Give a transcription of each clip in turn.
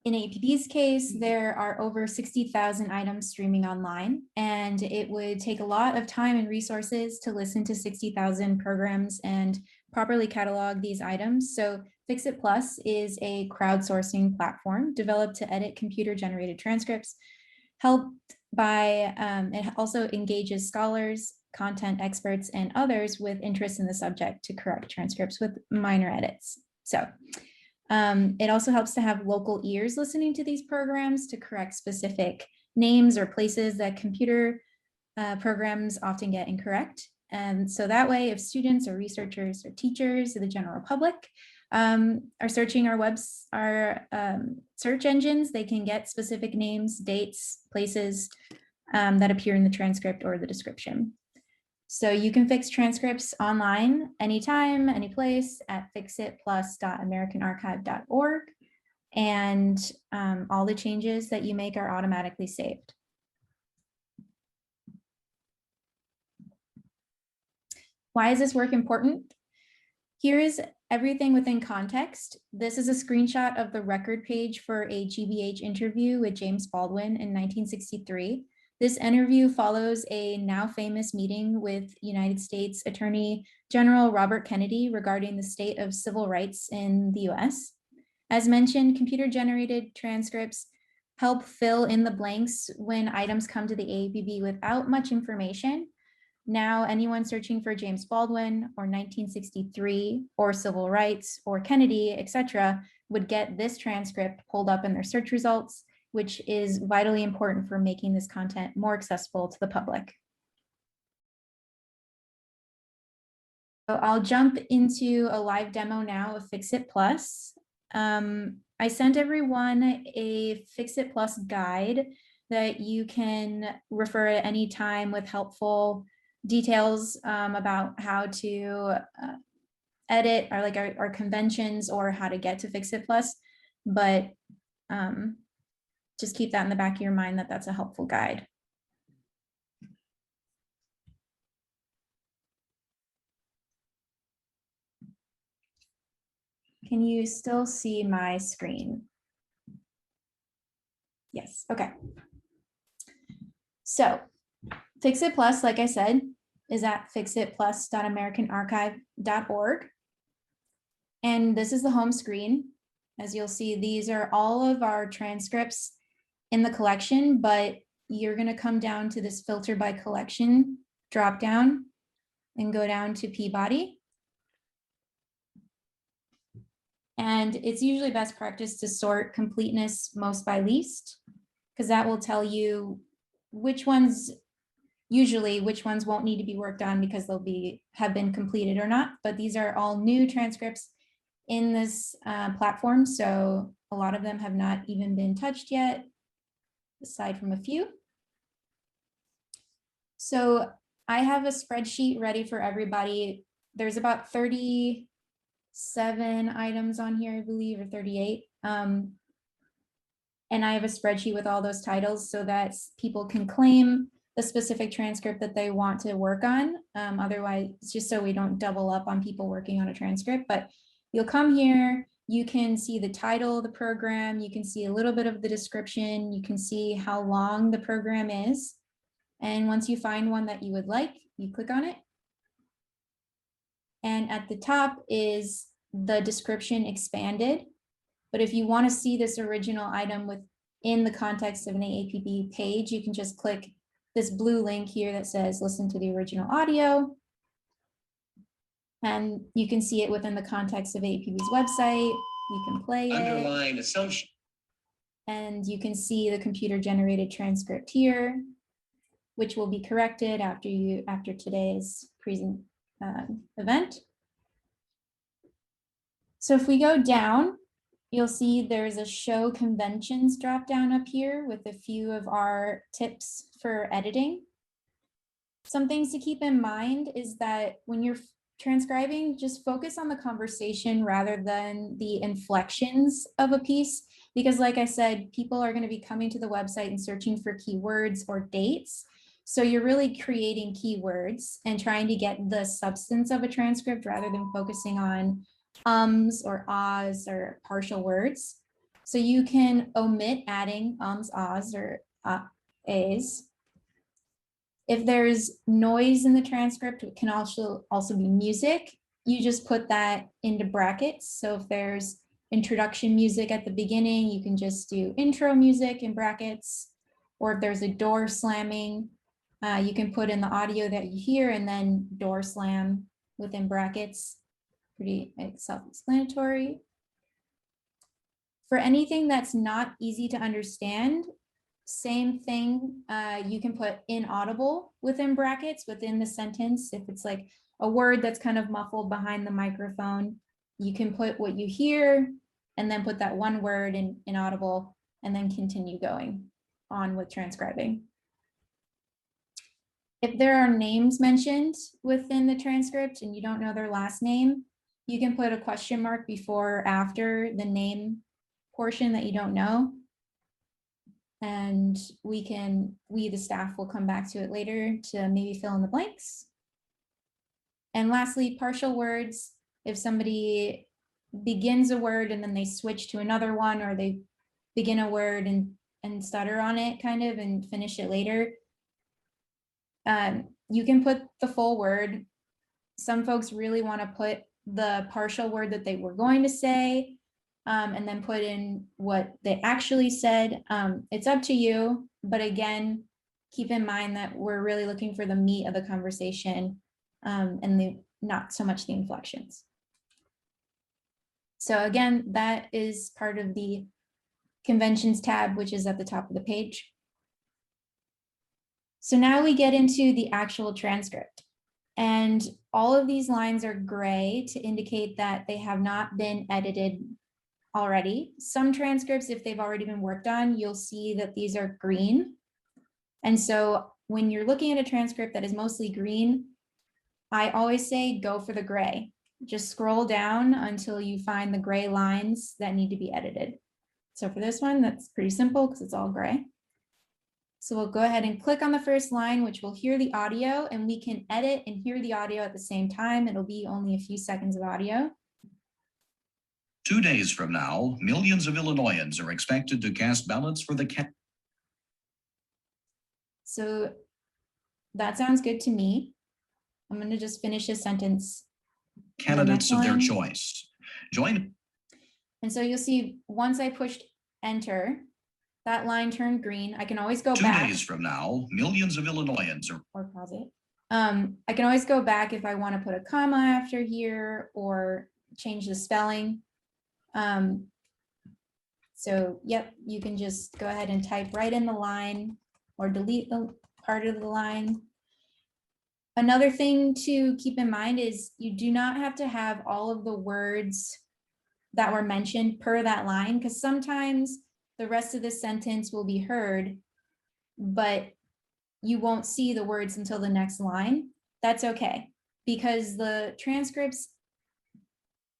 In AAPB's case, there are over 60,000 items streaming online, and it would take a lot of time and resources to listen to 60,000 programs and properly catalog these items. So Fix-It Plus is a crowdsourcing platform developed to edit computer-generated transcripts, helped by, it also engages scholars, content experts, and others with interest in the subject to correct transcripts with minor edits. So it also helps to have local ears listening to these programs to correct specific names or places that computer programs often get incorrect. And so that way, if students or researchers or teachers or the general public are searching our search engines, they can get specific names, dates, places that appear in the transcript or the description. So you can fix transcripts online, anytime, any place at fixitplus.americanarchive.org. And all the changes that you make are automatically saved. Why is this work important? Here is everything within context. This is a screenshot of the record page for a GBH interview with James Baldwin in 1963. This interview follows a now famous meeting with United States Attorney General Robert Kennedy regarding the state of civil rights in the US. As mentioned, computer-generated transcripts help fill in the blanks when items come to the AAPB without much information. Now, anyone searching for James Baldwin or 1963 or civil rights or Kennedy, etc., would get this transcript pulled up in their search results, which is vitally important for making this content more accessible to the public. So I'll jump into a live demo now of Fix-It Plus. I sent everyone a Fix-It Plus guide that you can refer at any time with helpful details about how to edit or like our conventions or how to get to Fix-It Plus, but just keep that in the back of your mind that that's a helpful guide. Can you still see my screen? Yes, okay. So Fix-It Plus, like I said, is at fixitplus.americanarchive.org. And this is the home screen. As you'll see, these are all of our transcripts in the collection, but you're going to come down to this filter by collection drop down and go down to Peabody. And it's usually best practice to sort completeness most by least, because that will tell you which ones won't need to be worked on because they'll have been completed or not. But these are all new transcripts in this platform, so a lot of them have not even been touched yet, aside from a few. So I have a spreadsheet ready for everybody. There's about 37 items on here, I believe, or 38. And I have a spreadsheet with all those titles so that people can claim the specific transcript that they want to work on. Otherwise, it's just so we don't double up on people working on a transcript. But you'll come here, you can see the title of the program, you can see a little bit of the description, you can see how long the program is. And once you find one that you would like, you click on it. And at the top is the description expanded. But if you want to see this original item within the context of an AAPB page, you can just click this blue link here that says listen to the original audio. And you can see it within the context of AAPB's website. You can play it. Underlying assumption. And you can see the computer-generated transcript here, which will be corrected after today's event. So if we go down, you'll see there's a show conventions drop down up here with a few of our tips for editing. Some things to keep in mind is that when you're transcribing, just focus on the conversation rather than the inflections of a piece. Because like I said, people are going to be coming to the website and searching for keywords or dates. So you're really creating keywords and trying to get the substance of a transcript rather than focusing on ums or ahs or partial words. So you can omit adding ums, ahs, or a's. If there's noise in the transcript, it can also be music. You just put that into brackets. So if there's introduction music at the beginning, you can just do intro music in brackets. Or if there's a door slamming, you can put in the audio that you hear and then door slam within brackets. Pretty self-explanatory. For anything that's not easy to understand, same thing, you can put inaudible within brackets within the sentence. If it's like a word that's kind of muffled behind the microphone, you can put what you hear and then put that one word in inaudible and then continue going on with transcribing. If there are names mentioned within the transcript and you don't know their last name, you can put a question mark before or after the name portion that you don't know. And we, the staff, will come back to it later to maybe fill in the blanks. And lastly, partial words. If somebody begins a word and then they switch to another one, or they begin a word and stutter on it kind of and finish it later, you can put the full word. Some folks really want to put the partial word that they were going to say, and then put in what they actually said. It's up to you, but again, keep in mind that we're really looking for the meat of the conversation, and not so much the inflections. So again, that is part of the conventions tab, which is at the top of the page. So now we get into the actual transcript. And all of these lines are gray to indicate that they have not been edited already. Some transcripts, if they've already been worked on, you'll see that these are green. And so when you're looking at a transcript that is mostly green, I always say go for the gray. Just scroll down until you find the gray lines that need to be edited. So for this one, that's pretty simple because it's all gray. So we'll go ahead and click on the first line, which will hear the audio, and we can edit and hear the audio at the same time. It'll be only a few seconds of audio. 2 days from now, millions of Illinoisans are expected to cast ballots for the So that sounds good to me. I'm going to just finish this sentence. Candidates of their choice. Join. And so you'll see once I pushed enter, that line turned green. I can always go back. 2 days from now, millions of Illinoisans are. Or pause it. I can always go back if I want to put a comma after here or change the spelling. So yep, you can just go ahead and type right in the line or delete the part of the line. Another thing to keep in mind is you do not have to have all of the words that were mentioned per that line, because sometimes the rest of the sentence will be heard, but you won't see the words until the next line. That's okay, because the transcripts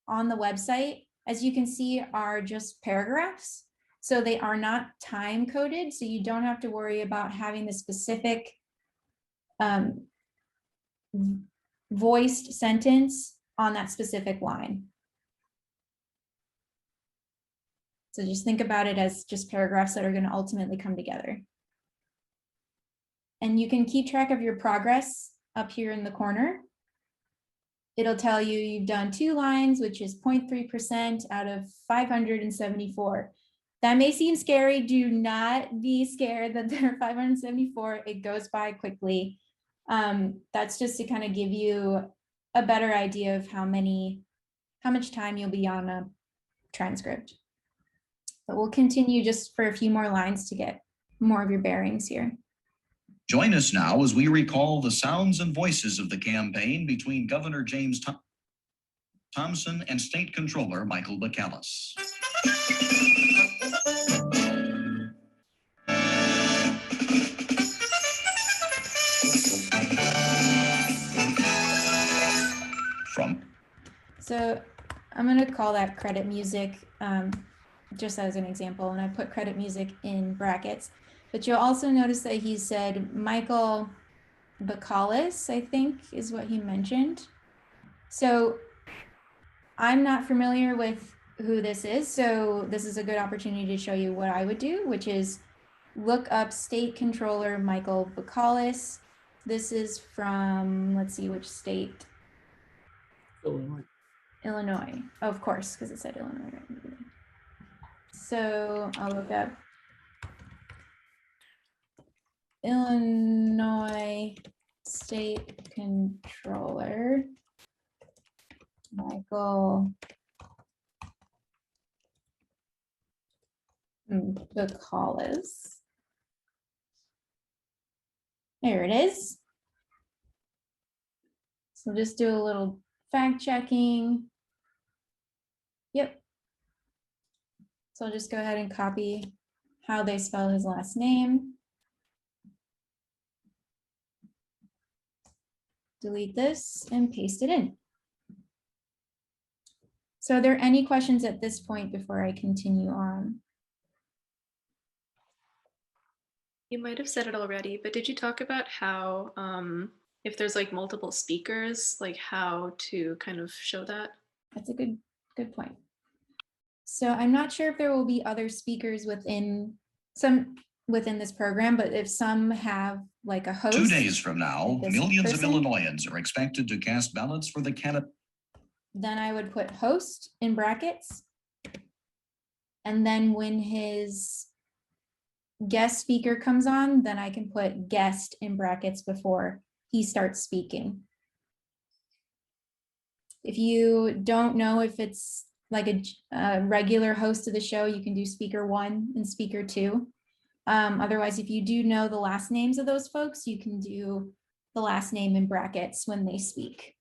on the website, as you can see, are just paragraphs. So they are not time coded. So you don't have to worry about having the specific voiced sentence on that specific line. So just think about it as just paragraphs that are going to ultimately come together. And you can keep track of your progress up here in the corner. It'll tell you you've done 2 lines, which is 0.3% out of 574. That may seem scary. Do not be scared that there are 574. It goes by quickly. That's just to kind of give you a better idea of how much time you'll be on a transcript. But we'll continue just for a few more lines to get more of your bearings here. Join us now as we recall the sounds and voices of the campaign between Governor James Thompson and State Controller Michael McAllis. So I'm going to call that credit music, just as an example, and I put credit music in brackets. But you'll also notice that he said Michael McAllis, I think is what he mentioned. So I'm not familiar with who this is. So this is a good opportunity to show you what I would do, which is look up State Controller Michael Bacalus. This is from, let's see which state. Illinois. Illinois, of course, because it said Illinois. Right? So I'll look up Illinois State Controller Michael Bacalus. There it is. So just do a little fact checking. Yep. So I'll just go ahead and copy how they spell his last name. Delete this and paste it in. So are there any questions at this point before I continue on? You might have said it already, but did you talk about how, if there's like multiple speakers, like how to kind of show that? That's a good point. So I'm not sure if there will be other speakers within this program, but if some have like a host. 2 days from now, like this millions of person, Illinoisans are expected to cast ballots for the candidate. then I would put host in brackets. And then when his guest speaker comes on, then I can put guest in brackets before he starts speaking. If you don't know if it's like a regular host of the show, you can do speaker 1 and speaker 2. Otherwise, if you do know the last names of those folks, you can do the last name in brackets when they speak.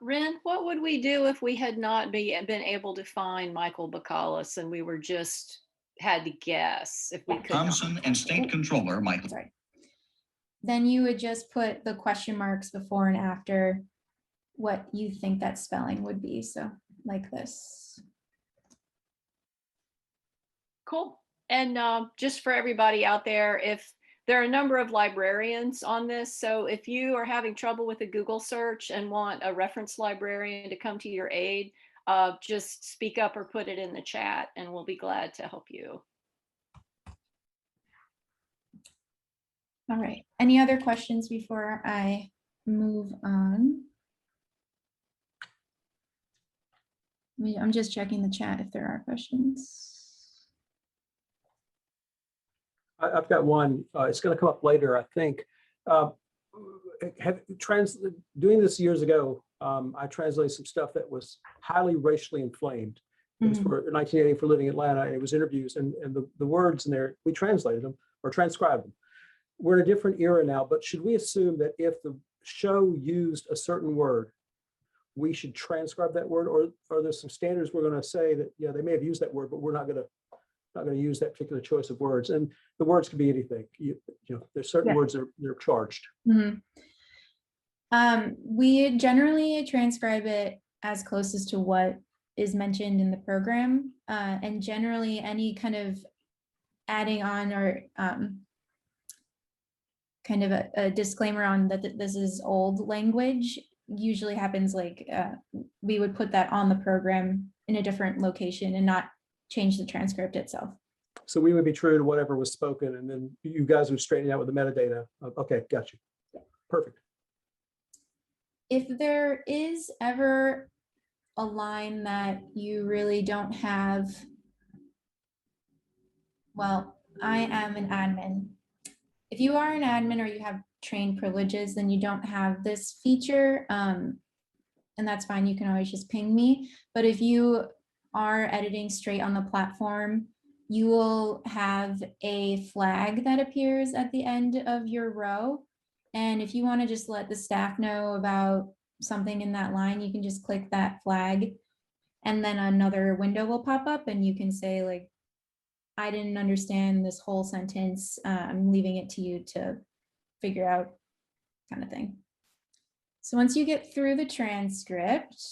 Ren, what would we do if we had not been able to find Michael Bacalus and we were just had to guess if we could not? Thompson and State Controller Michael. Sorry. Then you would just put the question marks before and after what you think that spelling would be. So like this. Cool. And just for everybody out there, if there are a number of librarians on this, so if you are having trouble with a Google search and want a reference librarian to come to your aid, just speak up or put it in the chat and we'll be glad to help you. All right. Any other questions before I move on? I'm just checking the chat if there are questions. I've got one. It's going to come up later, I think. Doing this years ago, I translated some stuff that was highly racially inflamed. It was for 1980 for Living Atlanta, and it was interviews, and the words in there, we translated them or transcribed them. We're in a different era now, but should we assume that if the show used a certain word, we should transcribe that word, or are there some standards we're going to say that, yeah, they may have used that word, but we're not going to use that particular choice of words? And the words could be anything. You know, there's certain words that they're charged. We generally transcribe it as closest to what is mentioned in the program, and generally any kind of adding on or kind of a disclaimer on that this is old language usually happens like we would put that on the program in a different location and not change the transcript itself. So we would be true to whatever was spoken, and then you guys would straighten out with the metadata. Okay, got you. Perfect. If there is ever a line that you really don't have, well, I am an admin. If you are an admin or you have trained privileges, then you don't have this feature, and that's fine. You can always just ping me. But if you are editing straight on the platform, you will have a flag that appears at the end of your row. And if you want to just let the staff know about something in that line, you can just click that flag and then another window will pop up and you can say like, I didn't understand this whole sentence. I'm leaving it to you to figure out, kind of thing. So once you get through the transcript,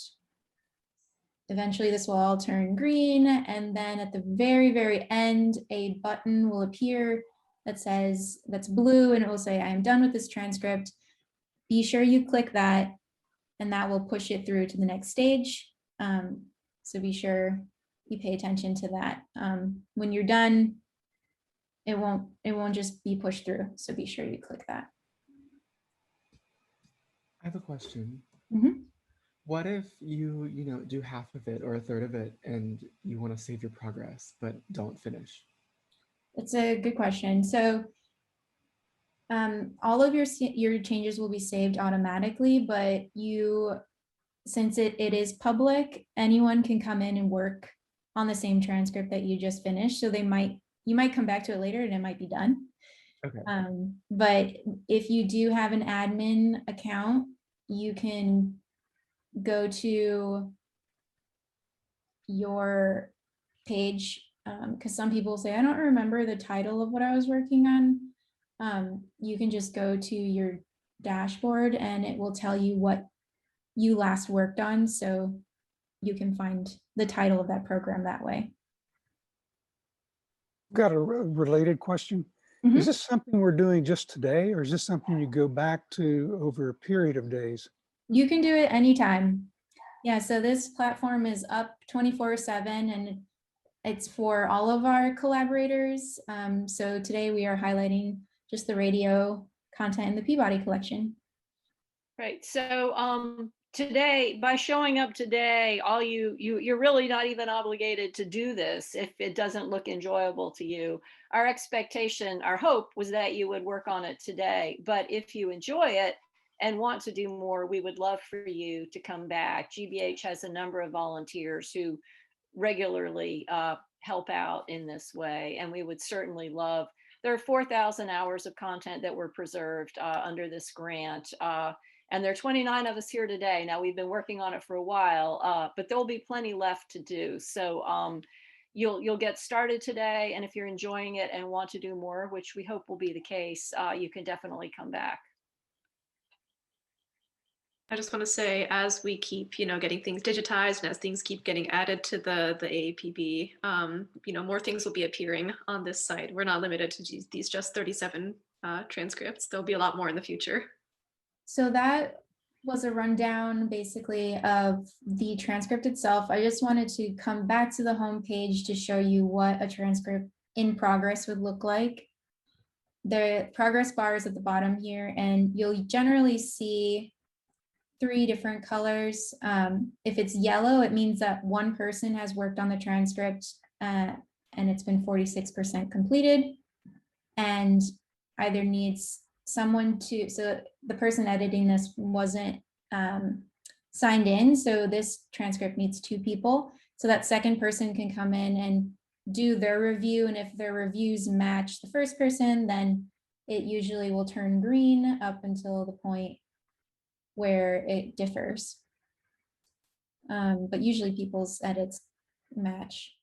eventually this will all turn green, and then at the very, very end, a button will appear that says, that's blue, and it will say, I am done with this transcript. Be sure you click that, and that will push it through to the next stage. So be sure you pay attention to that. When you're done, it won't just be pushed through. So be sure you click that. I have a question. Mhm. What if you do half of it or a third of it and you want to save your progress but don't finish? It's a good question. So all of your changes will be saved automatically, but since it is public, anyone can come in and work on the same transcript that you just finished. So you might come back to it later and it might be done. Okay. But if you do have an admin account, you can go to your page, because some people say, I don't remember the title of what I was working on. You can just go to your dashboard and it will tell you what you last worked on. So you can find the title of that program that way. Got a related question. Mhm. Is this something we're doing just today, or is this something you go back to over a period of days? You can do it anytime. Yeah, so this platform is up 24/7 and it's for all of our collaborators. So today we are highlighting just the radio content in the Peabody collection. Right. So today, by showing up today, you're really not even obligated to do this if it doesn't look enjoyable to you. Our expectation, our hope was that you would work on it today. But if you enjoy it and want to do more, we would love for you to come back. GBH has a number of volunteers who regularly help out in this way, and we would certainly love. There are 4,000 hours of content that were preserved under this grant. And there are 29 of us here today. Now, we've been working on it for a while, but there'll be plenty left to do. So you'll get started today. And if you're enjoying it and want to do more, which we hope will be the case, you can definitely come back. I just want to say, as we keep, getting things digitized and as things keep getting added to the AAPB, more things will be appearing on this site. We're not limited to these just 37 transcripts. There'll be a lot more in the future. So that was a rundown basically of the transcript itself. I just wanted to come back to the home page to show you what a transcript in progress would look like. The progress bar is at the bottom here, and you'll generally see 3 different colors. If it's yellow, it means that one person has worked on the transcript and it's been 46% completed and either needs someone to, so the person editing this wasn't signed in, so this transcript needs 2 people. So that second person can come in and do their review, and if their reviews match the first person, then it usually will turn green up until the point where it differs. But usually people's edits match.